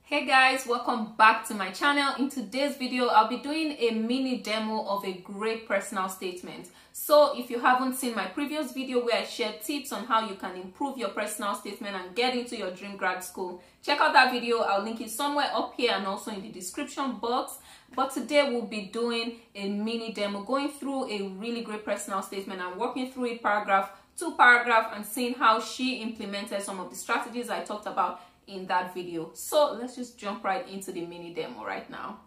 Hey guys, welcome back to my channel. In today's video I'll be doing a mini demo of a great personal statement. So if you haven't seen my previous video where I shared tips on how you can improve your personal statement and get into your dream grad school, check out that video. I'll link it somewhere up here and also in the description box. But today we'll be doing a mini demo, going through a really great personal statement and working through it paragraph to paragraph and seeing how she implemented some of the strategies I talked about in that video. So let's just jump right into the mini demo right now.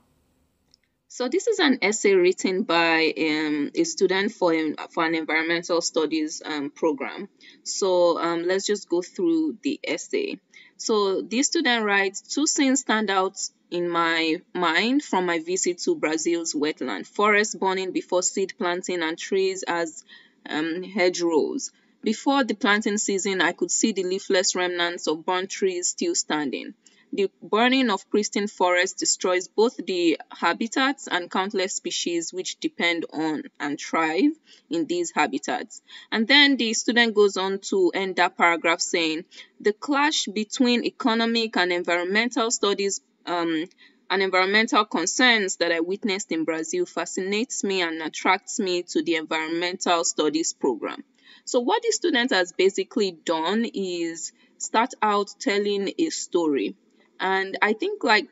So this is an essay written by a student for an environmental studies program. So let's just go through the essay. So this student writes, two scenes stand out in my mind from my visit to Brazil's wetland: forest burning before seed planting and trees as hedgerows. Before the planting season, I could see the leafless remnants of burnt trees still standing. The burning of pristine forests destroys both the habitats and countless species which depend on and thrive in these habitats. And then the student goes on to end that paragraph saying, the clash between economic and environmental studies and environmental concerns that I witnessed in Brazil fascinates me and attracts me to the environmental studies program. So what the student has basically done is start out telling a story. And I think like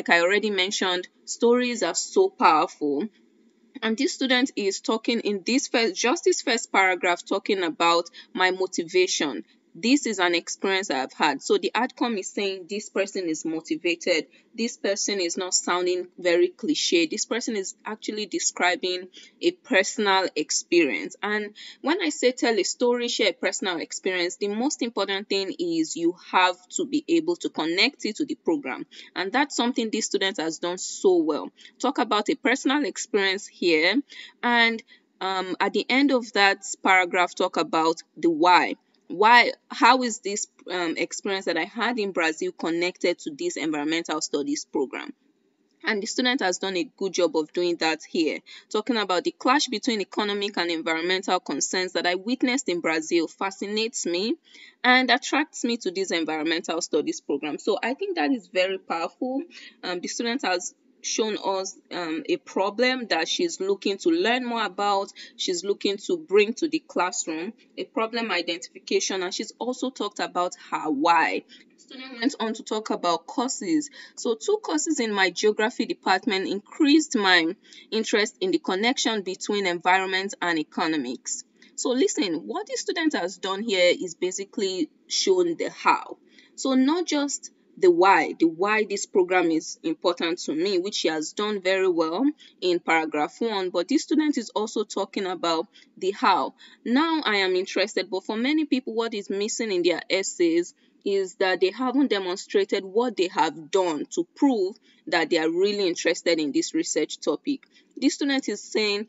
I already mentioned, stories are so powerful. And this student is talking in this first paragraph, talking about my motivation. This is an experience I've had. So the outcome is saying this person is motivated. This person is not sounding very cliche. This person is actually describing a personal experience. And when I say tell a story, share a personal experience, the most important thing is you have to be able to connect it to the program. And that's something this student has done so well. Talk about a personal experience here. And at the end of that paragraph, talk about the why. How is this experience that I had in Brazil connected to this environmental studies program? And the student has done a good job of doing that here, talking about the clash between economic and environmental concerns that I witnessed in Brazil fascinates me and attracts me to this environmental studies program. So I think that is very powerful. The student has shown us a problem that she's looking to learn more about, she's looking to bring to the classroom, a problem identification, and she's also talked about her why. The student went on to talk about courses. So 2 courses in my geography department increased my interest in the connection between environment and economics. So listen, what the student has done here is basically shown the how. So not just the why this program is important to me, which she has done very well in paragraph 1, but this student is also talking about the how. Now I am interested, but for many people what is missing in their essays is that they haven't demonstrated what they have done to prove that they are really interested in this research topic. This student is saying,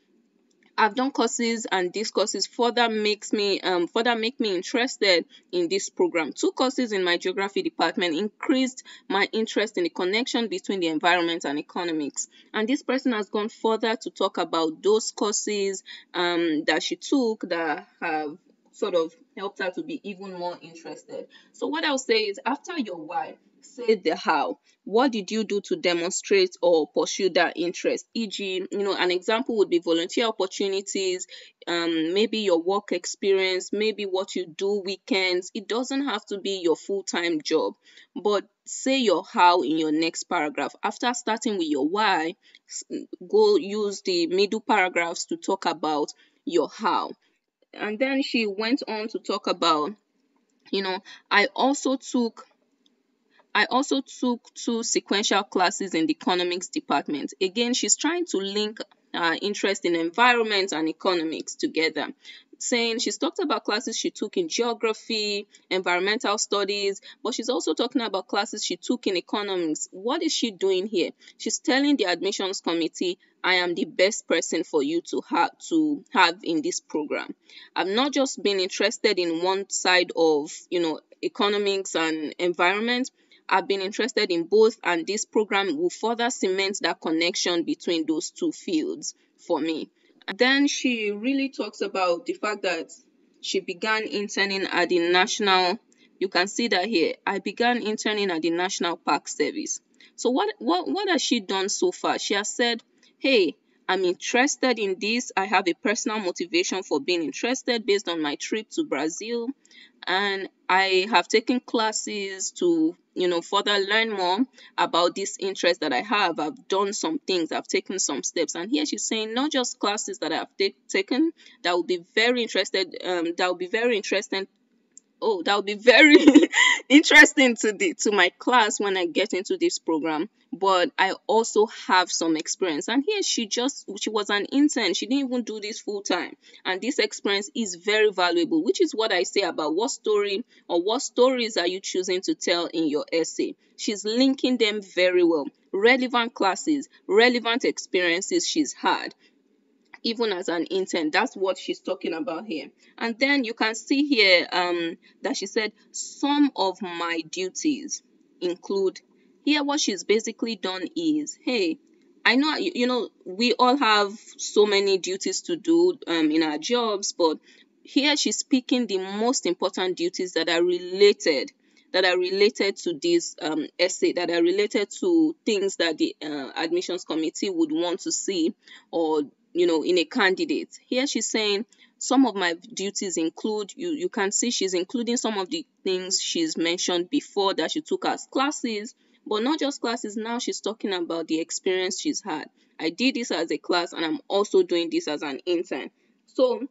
I've done courses and these courses further make me interested in this program. 2 courses in my geography department increased my interest in the connection between the environment and economics. And this person has gone further to talk about those courses that she took that have sort of helped her to be even more interested. So what I'll say is, after your why, say the how. What did you do to demonstrate or pursue that interest? E.g., an example would be volunteer opportunities, maybe your work experience, maybe what you do weekends. It doesn't have to be your full-time job, but say your how in your next paragraph. After starting with your why, go use the middle paragraphs to talk about your how. And then she went on to talk about, I also took 2 sequential classes in the economics department. Again, she's trying to link interest in environment and economics together, saying she's talked about classes she took in geography, environmental studies, but she's also talking about classes she took in economics. What is she doing here? She's telling the admissions committee, I am the best person for you to have in this program. I've not just been interested in one side of, economics and environment. I've been interested in both, and this program will further cement that connection between those 2 fields for me. And then she really talks about the fact that she began interning at the National you can see that here. I began interning at the National Park Service. So what has she done so far? She has said, hey, I'm interested in this. I have a personal motivation for being interested based on my trip to Brazil, and I have taken classes to further learn more about this interest that I have. I've done some things, I've taken some steps, and here she's saying not just classes that I've taken that will be very interested that will be very interesting. Oh, that would be very interesting to my class when I get into this program. But I also have some experience. And here she was an intern. She didn't even do this full time. And this experience is very valuable, which is what I say about what story or what stories are you choosing to tell in your essay. She's linking them very well. Relevant classes, relevant experiences she's had even as an intern. That's what she's talking about here. And then you can see here that she said some of my duties include. Here what she's basically done is, hey, I know we all have so many duties to do in our jobs, but here she's picking the most important duties that are related to this essay, that are related to things that the admissions committee would want to see or in a candidate. Here she's saying some of my duties include, you can see she's including some of the things she's mentioned before that she took as classes, but not just classes. Now she's talking about the experience she's had. I did this as a class and I'm also doing this as an intern. So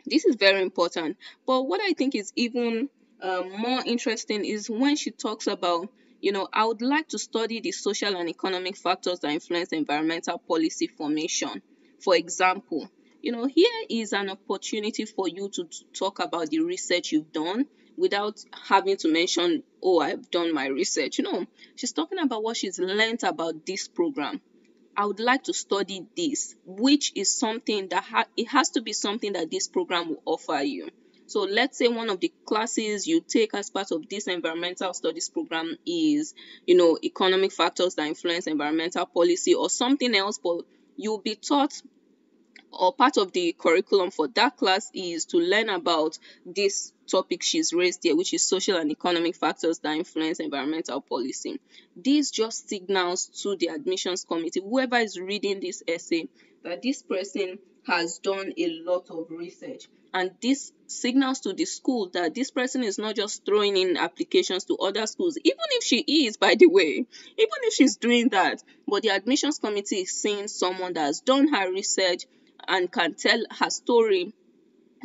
this is very important. But what I think is even more interesting is when she talks about, I would like to study the social and economic factors that influence environmental policy formation. For example, here is an opportunity for you to talk about the research you've done without having to mention, oh, I've done my research. She's talking about what she's learned about this program. I would like to study this, which is something that it has to be something that this program will offer you. So let's say one of the classes you take as part of this environmental studies program is, economic factors that influence environmental policy or something else, but you'll be taught, or part of the curriculum for that class is to learn about this topic she's raised here, which is social and economic factors that influence environmental policy. This just signals to the admissions committee, whoever is reading this essay, that this person has done a lot of research. And this signals to the school that this person is not just throwing in applications to other schools, even if she is, by the way, even if she's doing that. But the admissions committee is seeing someone that has done her research and can tell her story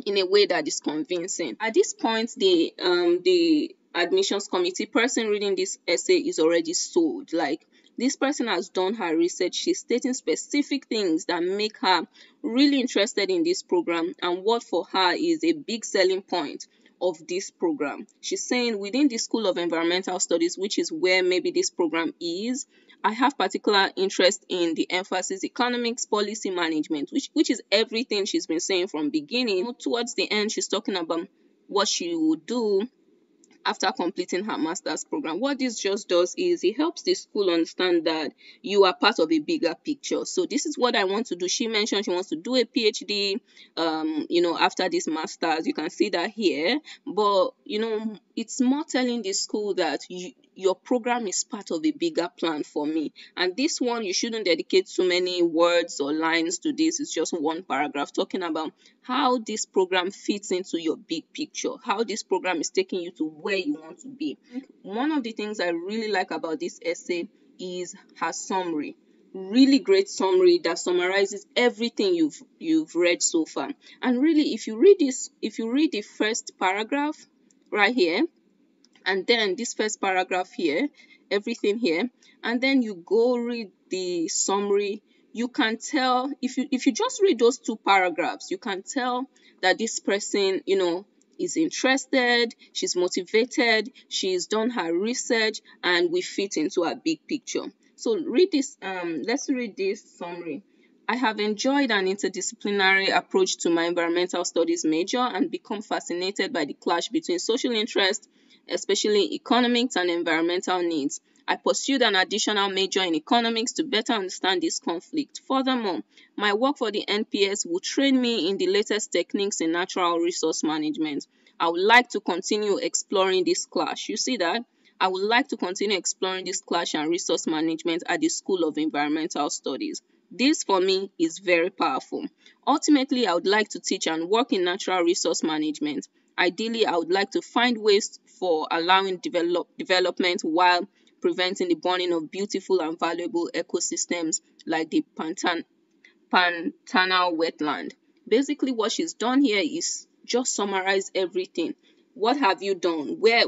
in a way that is convincing. At this point, the admissions committee person reading this essay is already sold. Like, this person has done her research. She's stating specific things that make her really interested in this program and what for her is a big selling point of this program. She's saying within the School of Environmental Studies, which is where maybe this program is, I have particular interest in the emphasis economics, policy management, which is everything she's been saying from beginning. Towards the end, she's talking about what she would do after completing her master's program. What this just does is it helps the school understand that you are part of a bigger picture. So this is what I want to do. She mentioned she wants to do a PhD, after this master's. You can see that here. But, it's more telling the school that your program is part of a bigger plan for me. And this one, you shouldn't dedicate so many words or lines to this. It's just one paragraph talking about how this program fits into your big picture, how this program is taking you to where you want to be. One of the things I really like about this essay is her summary. Really great summary that summarizes everything you've read so far. And really, if you read the first paragraph right here, and then this first paragraph here, everything here, and then you go read the summary, you can tell, if you just read those two paragraphs, you can tell that this person, is interested, she's motivated, she's done her research, and we fit into a big picture. So read this, let's read this summary. I have enjoyed an interdisciplinary approach to my environmental studies major and become fascinated by the clash between social interests, especially economics and environmental needs. I pursued an additional major in economics to better understand this conflict. Furthermore, my work for the NPS will train me in the latest techniques in natural resource management. I would like to continue exploring this class. You see that? I would like to continue exploring this class and resource management at the School of Environmental Studies. This for me is very powerful. Ultimately, I would like to teach and work in natural resource management. Ideally, I would like to find ways for allowing development while preventing the burning of beautiful and valuable ecosystems like the Pantanal wetland. Basically, what she's done here is just summarize everything. What have you done? Where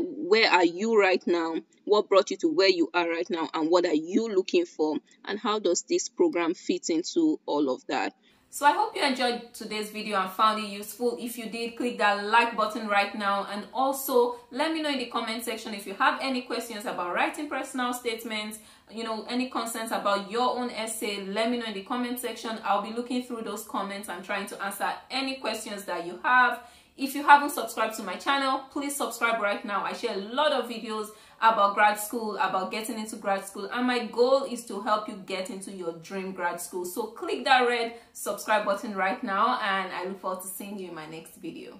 are you right now? What brought you to where you are right now? And what are you looking for? And how does this program fit into all of that? So I hope you enjoyed today's video and found it useful. If you did, click that like button right now, and also let me know in the comment section if you have any questions about writing personal statements, any concerns about your own essay. Let me know in the comment section. I'll be looking through those comments and trying to answer any questions that you have. If you haven't subscribed to my channel, please subscribe right now. I share a lot of videos about grad school, about getting into grad school, and my goal is to help you get into your dream grad school. So click that red subscribe button right now, and I look forward to seeing you in my next video.